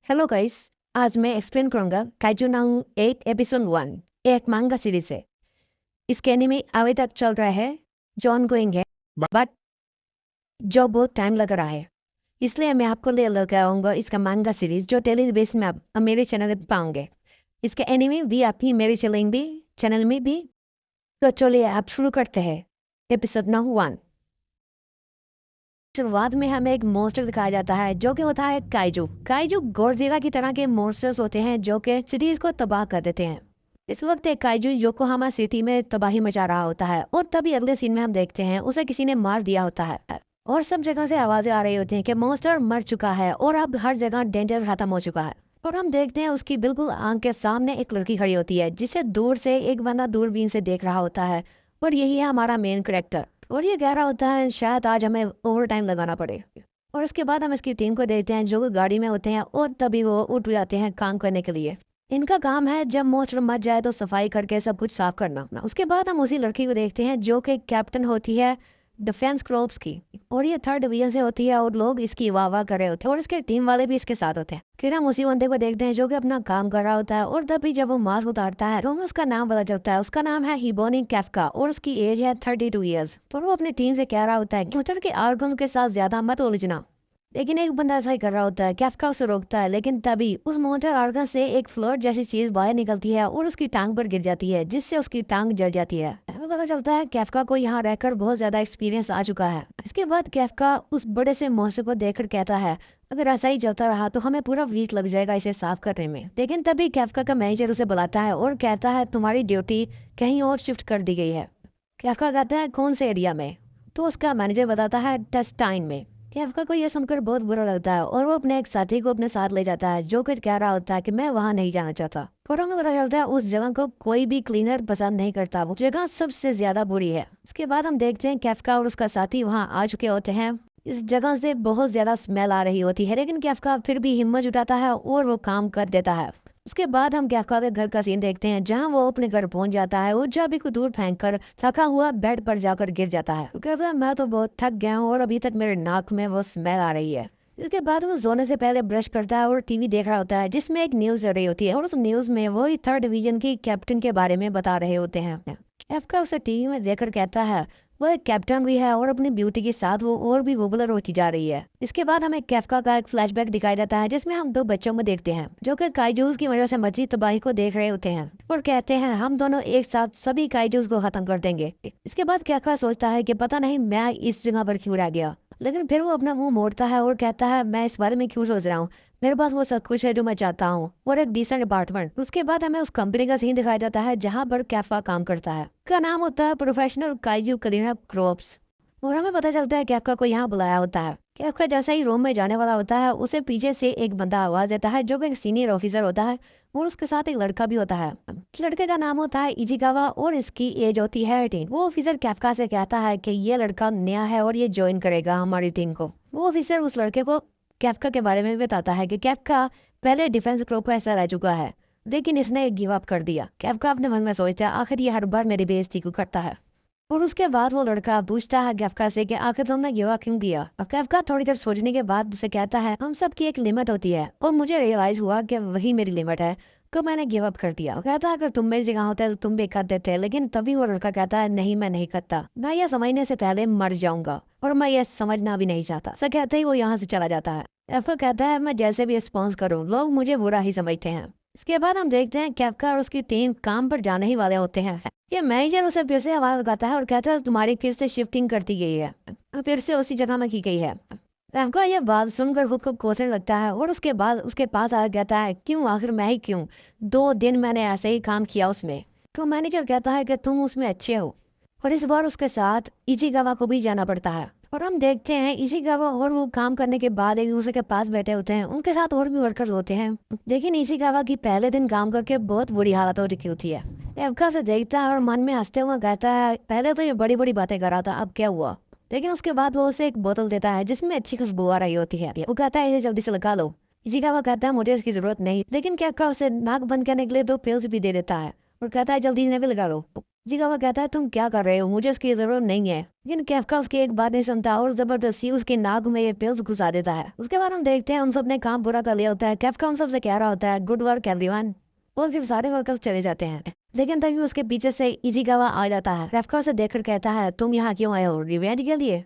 Hello guys. आज मैं explain करूंगा काइजू नाउ 8 एपिसोड 1। ये एक मांगा सीरीज है। इसके एनिमे अभी तक चल रहा है, जो ऑनगोइंग है, बट जो बहुत टाइम लग रहा है। इसलिए मैं आपको ले लगाऊंगा इसका मांगा सीरीज, जो टेली बेस में आप मेरे चैनल पे पाओगे। इसके एनिमे भी आप ही मेरे चैनल में भी। तो चलिए आप शुरू करते हैं एपिसोड नाउ 1। शुरुआत में हमें एक मॉन्स्टर दिखाया जाता है जो कि होता है काइजू। काइजू गॉडजिला की तरह के मॉन्स्टर्स होते हैं जो कि सिटीज को तबाह कर देते हैं। इस वक्त एक काइजू योकोहामा सिटी में तबाही मचा रहा होता है और तभी अगले सीन में हम देखते हैं उसे किसी ने मार दिया होता है और सब जगह से आवाजें आ रही होती हैं कि मॉन्स्टर मर चुका है और अब हर जगह डेंजर खत्म हो चुका है। और हम देखते हैं उसकी बिल्कुल आंख के सामने एक लड़की खड़ी होती है जिसे दूर से एक बंदा दूरबीन से देख रहा होता है। और यही है हमारा मेन करेक्टर। और ये कह रहा होता है शायद आज हमें ओवर टाइम लगाना पड़े। और उसके बाद हम इसकी टीम को देखते हैं जो गाड़ी में होते हैं और तभी वो उठ जाते हैं काम करने के लिए। इनका काम है जब मॉन्स्टर मर जाए तो सफाई करके सब कुछ साफ करना। उसके बाद हम उसी लड़की को देखते हैं जो कि कैप्टन होती है डिफेंस क्रोप्स की। और ये थर्ड डिवीजन से होती है और लोग इसकी वाह वाह कर रहे होते हैं और इसके टीम वाले भी इसके साथ होते हैं। फिर हम उसी बंदे को देखते हैं जो कि अपना काम कर रहा होता है और तभी जब वो मास्क उतारता है तो हमें उसका नाम पता चलता है। उसका नाम है हिबोनी कैफका और उसकी एज है 32 ईयर्स। तो वो अपनी टीम से कह रहा होता है कंप्यूटर के आर्गन के साथ ज्यादा मत उलझना। लेकिन एक बंदा ऐसा ही कर रहा होता है। कैफका उसे रोकता है लेकिन तभी उस मोटर आर्गन से एक फ्लोर जैसी चीज बाहर निकलती है और उसकी टांग पर गिर जाती है जिससे उसकी टांग जल जाती है। हमें पता चलता है कैफका को यहाँ रहकर बहुत ज्यादा एक्सपीरियंस आ चुका है। इसके बाद कैफका उस बड़े से मौसम को देखकर कहता है अगर ऐसा ही चलता रहा तो हमें पूरा वीक लग जाएगा इसे साफ करने में। लेकिन तभी कैफका का मैनेजर उसे बुलाता है और कहता है तुम्हारी ड्यूटी कहीं और शिफ्ट कर दी गई है। कैफका कहता है कौन से एरिया में। तो उसका मैनेजर बताता है टेस्टाइन में। कैफका को यह सुनकर बहुत बुरा लगता है और वो अपने एक साथी को अपने साथ ले जाता है जो कुछ कह रहा होता है कि मैं वहां नहीं जाना चाहता। और हमें पता चलता है उस जगह को कोई भी क्लीनर पसंद नहीं करता, वो जगह सबसे ज्यादा बुरी है। इसके बाद हम देखते हैं कैफका और उसका साथी वहां आ चुके होते हैं। इस जगह से बहुत ज्यादा स्मेल आ रही होती है लेकिन कैफका फिर भी हिम्मत जुटाता है और वो काम कर देता है। उसके बाद हम कैफका के घर का सीन देखते हैं जहां वो अपने घर पहुंच जाता है और चाबी को दूर फेंक कर थका हुआ बेड पर जाकर गिर जाता है। वो कहता है मैं तो बहुत थक गया हूँ और अभी तक मेरे नाक में वो स्मेल आ रही है। इसके बाद वो सोने से पहले ब्रश करता है और टीवी देख रहा होता है जिसमें एक न्यूज चल रही होती है और उस न्यूज में वो थर्ड डिवीजन की कैप्टन के बारे में बता रहे होते हैं। कैफका उसे टीवी में देखकर कहता है वो एक कैप्टन भी है और अपनी ब्यूटी के साथ वो और भी पॉपुलर होती जा रही है। इसके बाद हमें कैफका का एक फ्लैशबैक दिखाया जाता है जिसमें हम दो बच्चों को देखते हैं जो कि काइजूस की वजह से मची तबाही को देख रहे होते हैं और कहते हैं हम दोनों एक साथ सभी काइजूस को खत्म कर देंगे। इसके बाद कैफका सोचता है कि पता नहीं मैं इस जगह पर क्यों रह गया, लेकिन फिर वो अपना मुंह मोड़ता है और कहता है मैं इस बारे में क्यों सोच रहा हूँ, मेरे पास वो सब कुछ है जो मैं चाहता हूँ और एक डिसेंट अपार्टमेंट। उसके बाद हमें उस कंपनी का सीन दिखाया जाता है जहाँ पर कैफा काम करता है। का नाम होता है प्रोफेशनल काइजू क्लीनर क्रॉप्स। और हमें पता चलता है कैफका को यहाँ बुलाया होता है। कैफका जैसा ही रूम में जाने वाला होता है उसे पीछे से एक बंदा आवाज देता है जो कि एक सीनियर ऑफिसर होता है और उसके साथ एक लड़का भी होता है। इस लड़के का नाम होता है इजिकावा और इसकी एज होती है 18। वो ऑफिसर कैफका से कहता है कि ये लड़का नया है और ये ज्वाइन करेगा हमारी टीम को। वो ऑफिसर उस लड़के को कैफका के बारे में भी बताता है कि कैफका पहले डिफेंस ग्रुप में ऐसा रह चुका है लेकिन इसने गिव अप कर दिया। कैफका अपने मन में सोचता है आखिर ये हर बार मेरी बेइज्जती क्यों करता है। और उसके बाद वो लड़का पूछता है कैफका से कि आखिर तुमने गिव अप क्यों किया। और कैफका थोड़ी देर सोचने के बाद उसे कहता है हम सब की एक लिमिट होती है और मुझे रियलाइज हुआ कि वही मेरी लिमिट है तो मैंने गिव अप कर दिया। वो कहता है अगर तुम मेरी जगह होते तो तुम भी कर देते, लेकिन तभी वो लड़का कहता है नहीं मैं नहीं करता, मैं यह समझने से पहले मर जाऊंगा और मैं यह समझना भी नहीं चाहता। ऐसा कहते ही वो यहाँ से चला जाता है। कैफका कहता है मैं जैसे भी रिस्पॉन्स करूँ लोग मुझे बुरा ही समझते हैं। इसके बाद हम देखते हैं कैफका और उसकी टीम काम पर जाने ही वाले होते हैं। ये मैनेजर उसे फिर से आवाज लगाता है और कहता है तुम्हारी फिर से शिफ्टिंग कर दी गई है, फिर से उसी जगह में की गई है। कैफका यह बात सुनकर खुद को कोसने लगता है और उसके बाद उसके पास आ कहता है क्यों, आखिर मैं ही क्यों, 2 दिन मैंने ऐसे ही काम किया उसमें। तो मैनेजर कहता है कि तुम उसमें अच्छे हो। और इस बार उसके साथ इचिगावा को भी जाना पड़ता है। और हम देखते हैं इशिकावा और वो काम करने के बाद एक दूसरे के पास बैठे होते हैं, उनके साथ और भी वर्कर्स होते हैं। लेकिन इशिकावा की पहले दिन काम करके बहुत बुरी हालत हो चुकी होती है। एवका से देखता है और मन में हंसते हुए कहता है पहले तो ये बड़ी बड़ी बातें कर रहा था, अब क्या हुआ। लेकिन उसके बाद वो उसे एक बोतल देता है जिसमें अच्छी खुशबू आ रही होती है। वो कहता है इसे जल्दी से लगा लो। इशिकावा कहता है मुझे इसकी जरूरत नहीं, लेकिन क्या उससे नाक बंद करने के लिए 2 पिल्स भी दे देता है और कहता है जल्दी इन्हें भी लगा लो। इचिकावा कहता है तुम क्या कर रहे हो, मुझे इसकी जरूरत नहीं है। लेकिन कैफका उसकी एक बात नहीं सुनता और जबरदस्ती उसके नाक में ये पिल्स घुसा देता है। उसके बाद हम देखते हैं उन सब ने काम पूरा कर लिया होता है। कैफका उन सबसे कह रहा होता है गुड वर्क एवरीवन, और फिर सारे वर्कर्स चले जाते हैं। लेकिन तभी उसके पीछे से इचिकावा आ जाता है। कैफका उसे देखकर कहता है तुम यहाँ क्यों आए हो, रिवेंज के लिए?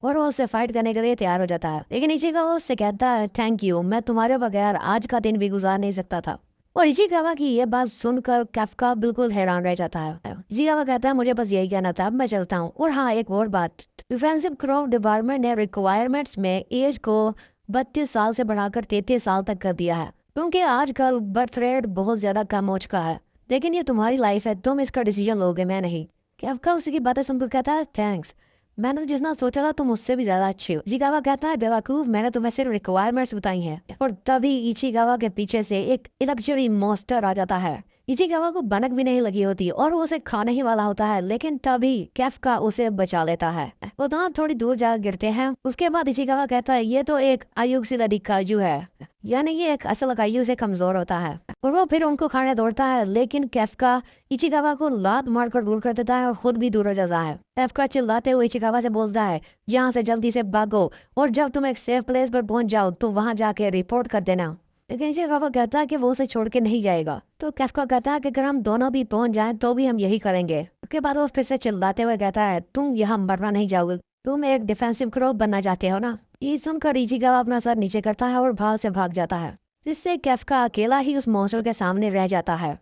और वो उससे फाइट करने के लिए तैयार हो जाता है। लेकिन इचिकावा उससे कहता है थैंक यू, मैं तुम्हारे बगैर आज का दिन भी गुजार नहीं सकता था। और इचिकावा की ये बात सुनकर कैफका बिल्कुल हैरान रह जाता है। इचिकावा कहता है मुझे बस यही कहना था, अब मैं चलता हूँ। और हाँ, एक और बात, डिफेंसिव क्रॉप डिपार्टमेंट ने रिक्वायरमेंट्स में एज को 32 साल से बढ़ाकर 33 साल तक कर दिया है, क्योंकि आजकल बर्थ रेट बहुत ज्यादा कम हो चुका है। लेकिन ये तुम्हारी लाइफ है, तुम इसका डिसीजन लोगे, मैं नहीं। कैफका उसकी बातें सुनकर कहता है थैंक्स, मैंने जितना सोचा था तुम उससे भी ज्यादा अच्छे हो। इचिकावा कहता है बेवकूफ, मैंने तुम्हें सिर्फ रिक्वायरमेंट्स बताई हैं। और तभी इचिकावा के पीछे से एक लग्जरी मॉन्स्टर आ जाता है। इचिकावा को भनक भी नहीं लगी होती और वो उसे खाने ही वाला होता है, लेकिन तभी कैफका उसे बचा लेता है। वो दोनों थोड़ी दूर जा गिरते हैं। उसके बाद इचिकावा कहता है ये तो एक आयुक्सिलडी काजू है, यानी ये एक असल काजू से कमजोर होता है। और वो फिर उनको खाने दौड़ता है, लेकिन कैफका इचिकावा को लात मारकर दूर कर देता है और खुद भी दूर हो जाता है। कैफका चिल्लाते हुए इचिकावा से बोलता है यहाँ से जल्दी से भागो, और जब तुम एक सेफ प्लेस पर पहुंच जाओ तो वहां जाके रिपोर्ट कर देना। लेकिन इचिकावा कहता है कि वो उसे छोड़ के नहीं जाएगा। तो कैफका कहता है कि अगर हम दोनों भी पहुंच जाएं तो भी हम यही करेंगे। उसके बाद वो फिर से चिल्लाते हुए कहता है तुम यहाँ मरना नहीं जाओगे, तुम एक डिफेंसिव क्रॉप बनना चाहते हो ना। ये सुनकर इचिकावा अपना सर नीचे करता है और भाव से भाग जाता है, जिससे कैफका अकेला ही उस मॉन्स्टर के सामने रह जाता है।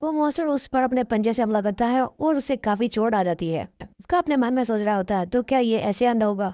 वो मॉन्स्टर उस पर अपने पंजे से हमला करता है और उसे काफी चोट आ जाती है। कैफका अपने मन में सोच रहा होता है तो क्या ये ऐसे एंड होगा।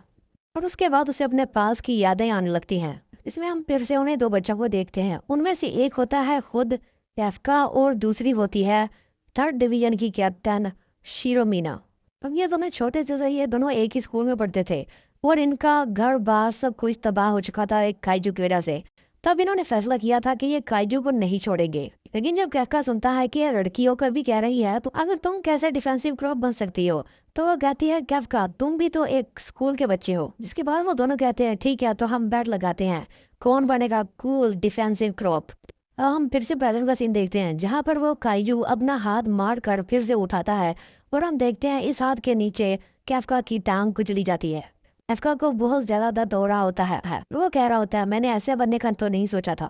और उसके बाद उसे अपने पास की यादें आने लगती हैं। इसमें हम फिर से उन्हें दो बच्चों को देखते हैं। उनमें से एक होता है खुद कैफका और दूसरी होती है 3rd डिवीजन की कैप्टन शिरोमिना। अब ये दोनों छोटे से ये दोनों एक ही स्कूल में पढ़ते थे और इनका घर बार सब कुछ तबाह हो चुका था एक काइजू की वजह से। तब इन्होंने फैसला किया था कि ये काइजू को नहीं छोड़ेंगे। लेकिन जब कैफका सुनता है कि ये लड़की होकर भी कह रही है तो अगर तुम कैसे डिफेंसिव क्रॉप बन सकती हो, तो वो कहती है कैफका तुम भी तो एक स्कूल के बच्चे हो। जिसके बाद वो दोनों कहते हैं ठीक है, तो हम बैट लगाते हैं, कौन बनेगा कूल डिफेंसिव क्रॉप। हम फिर से प्रेजेंट का सीन देखते हैं जहाँ पर वो काइजू अपना हाथ मार कर फिर से उठाता है और हम देखते हैं इस हाथ के नीचे कैफका की टांग कुचली जाती है। कैफका को बहुत ज्यादा दर्द हो रहा होता है। वो कह रहा होता है मैंने ऐसे बनने का तो नहीं सोचा था।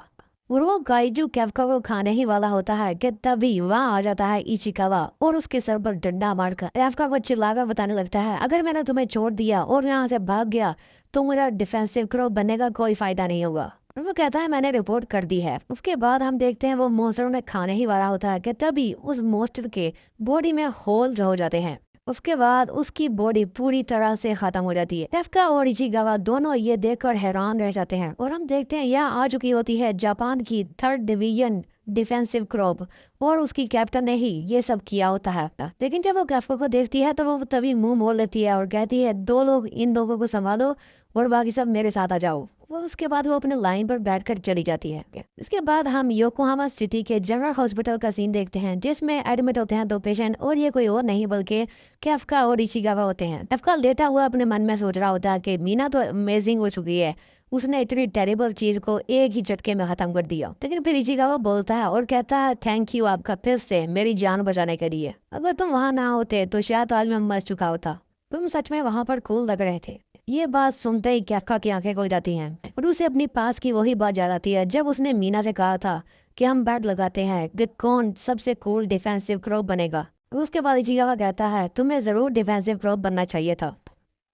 और वो काइजू कैफका को खाने ही वाला होता है कि तभी वहाँ आ जाता है इचिकावा और उसके सर पर डंडा मारकर कैफका को चिल्लाकर बताने लगता है अगर मैंने तुम्हें छोड़ दिया और यहाँ से भाग गया तो मेरा डिफेंसिव क्रॉप बनने का कोई फायदा नहीं होगा। और वो कहता है मैंने रिपोर्ट कर दी है। उसके बाद हम देखते हैं वो मॉन्स्टर उन्हें खाने ही वाला होता है कि तभी उस मॉन्स्टर के बॉडी में होल हो जाते हैं। उसके बाद उसकी बॉडी पूरी तरह से खत्म हो जाती है। कैफका और इचिकावा दोनों ये देखकर हैरान रह जाते हैं और हम देखते हैं यहाँ आ चुकी होती है जापान की 3rd डिवीजन डिफेंसिव क्रॉप और उसकी कैप्टन ने ही ये सब किया होता है। लेकिन जब वो कैफका को देखती है तो वो तभी मुंह मोड़ लेती है और कहती है दो लोग इन लोगों को संभालो और बाकी सब मेरे साथ आ जाओ। वो उसके बाद वो अपने लाइन पर बैठकर चली जाती है। इसके बाद हम योकोहामा सिटी के जनरल हॉस्पिटल का सीन देखते हैं जिसमें एडमिट होते हैं दो पेशेंट और ये कोई और नहीं बल्कि कैफका और इचिकावा होते हैं। कैफका लेटा हुआ अपने मन में सोच रहा होता है कि मीना तो अमेजिंग हो चुकी है, उसने इतनी टेरिबल चीज को एक ही झटके में खत्म कर दिया। लेकिन फिर इचिकावा बोलता है और कहता है थैंक यू आपका फिर से मेरी जान बचाने के लिए, अगर तुम वहां ना होते तो शायद आज मैं मर चुका होता, तुम सच में वहां पर कूल लग रहे थे। ये बात सुनते ही कैफका की आंखें खुल जाती हैं और उसे अपनी पास की वही बात याद आती है जब उसने मीना से कहा था कि हम बैट लगाते हैं कि कौन सबसे कूल डिफेंसिव क्रॉप बनेगा। उसके बाद इचिकावा कहता है तुम्हें जरूर डिफेंसिव क्रॉप बनना चाहिए था।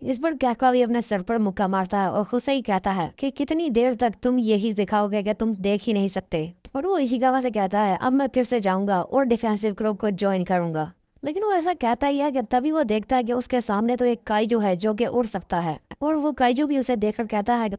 इस पर कैफका भी अपने सर पर मुक्का मारता है और खुद से ही कहता है कि कितनी देर तक तुम यही दिखाओगे कि तुम देख ही नहीं सकते। और वो इचिकावा से कहता है अब मैं फिर से जाऊंगा और डिफेंसिव क्रॉप को ज्वाइन करूंगा। लेकिन वो ऐसा कहता ही है कि तभी वो देखता है कि उसके सामने तो एक काइजू है जो कि उड़ सकता है और वो काइजू भी उसे देखकर कहता है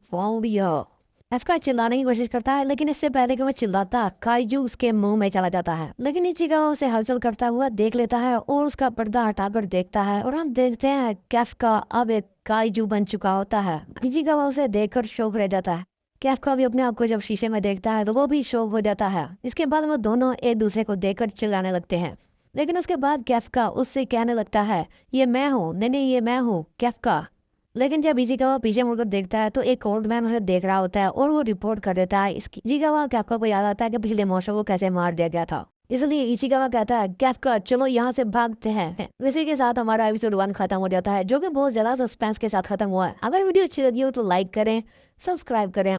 कैफका चिल्लाने की कोशिश करता है, लेकिन इससे पहले कि वो चिल्लाता काइजू उसके मुंह में चला जाता है। लेकिन इचिकावा उसे हलचल करता हुआ देख लेता है और उसका पर्दा हटाकर देखता है और हम देखते हैं कैफका अब एक काइजू बन चुका होता है। इचिकावा उसे देखकर शौक रह जाता है। कैफका भी अपने आप को जब शीशे में देखता है तो वो भी शौक हो जाता है। इसके बाद वो दोनों एक दूसरे को देखकर चिल्लाने लगते हैं। लेकिन उसके बाद कैफका उससे कहने लगता है ये मैं हूँ, नहीं ये मैं हूँ कैफका। लेकिन जब इचिकावा पीछे मुड़कर देखता है तो एक ओल्ड मैन उसे देख रहा होता है और वो रिपोर्ट कर देता है। इसकी इचिकावा कैफका को याद आता है कि पिछले मॉन्स्टर को कैसे मार दिया गया था। इसलिए इचिकावा कहता है कैफका चलो यहाँ से भागते हैं। इसी के साथ हमारा एपिसोड 1 खत्म हो जाता है, जो कि बहुत ज्यादा सस्पेंस के साथ खत्म हुआ है। अगर वीडियो अच्छी लगी हो तो लाइक करें, सब्सक्राइब करें।